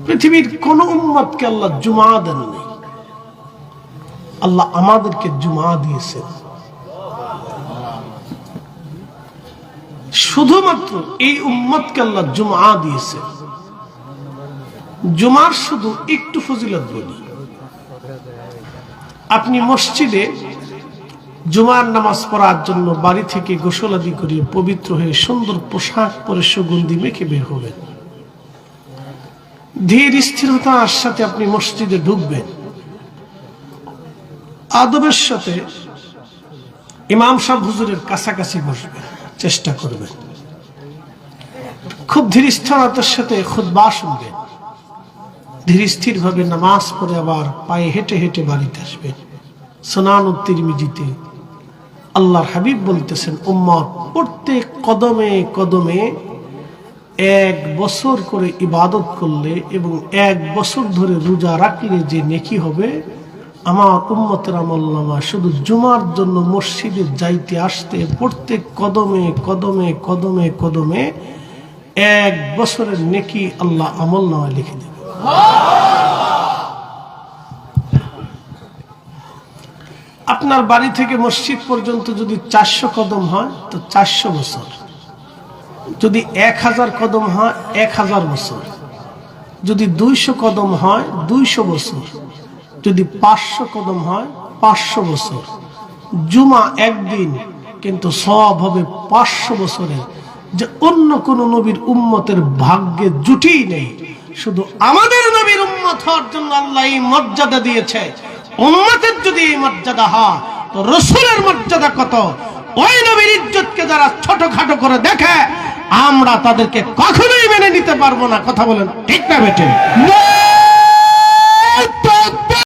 পৃথিবীর কোন উম্মতকে আল্লাহ জুমা দেননি, আল্লাহ আমাদেরকে জুমা দিয়েছেন। শুধুমাত্র এই উম্মতকে আল্লাহ জুমা দিয়েছেন। জুমার শুধু একটু ফজিলত বলি। আপনি মসজিদে জুমার নামাজ পড়ার জন্য বাড়ি থেকে গোসলাদি করে পবিত্র হয়ে সুন্দর পোশাক পরে সুগন্ধি মেখে বের হবেন। ধীর স্থিরতার সাথে আপনি মসজিদে ঢুকবেন, আদবের সাথে ইমাম সাহেব হুজুরের কাছাকাছি বসবেন, চেষ্টা করবেন। খুব ধীর স্থিরতার সাথে খুতবা শুনবেন, ধীর স্থির ভাবে নামাজ পড়ে আবার পায়ে হেঁটে হেঁটে বাড়িতে আসবেন। সুনান তিরমিজিতে আল্লাহর হাবিব বলতেছেন, উম্মত প্রত্যেক কদমে কদমে 1 বছর করে ইবাদত করলে এবং 1 বছর ধরে রোজা রাখলে যে নেকি হবে, আমার উম্মতের আমলনামা শুধু জুমার জন্য মসজিদে যাইতে আসতে প্রত্যেক কদমে কদমে কদমে কদমে 1 বছরের নেকি আল্লাহ আমলনামায় লিখে দেবে। আপনার বাড়ি থেকে মসজিদ পর্যন্ত যদি 400 কদম হয় তো 400 বছর, যদি 1000 কদম হয় 1000 বছর, যদি 200 কদম হয় 200 বছর, যদি 500 কদম হয় 500 বছর। জুমা একদিন, কিন্তু সওয়াব হবে 500 বছরের, যে অন্য কোন নবীর উম্মতের ভাগ্যে জুটেই নেই। শুধু আমাদের নবীর উম্মত হওয়ার জন্য আল্লাহ এই মর্যাদা দিয়েছে। উম্মতের যদি এই মর্যাদা হয় তো রাসূলের মর্যাদা কত? ওই নবীর ইজ্জতকে যারা ছোটখাটো করে দেখে, আমরা তাদেরকে কখনোই মেনে নিতে পারবো না। কথা বলেন ঠিক না বেটে?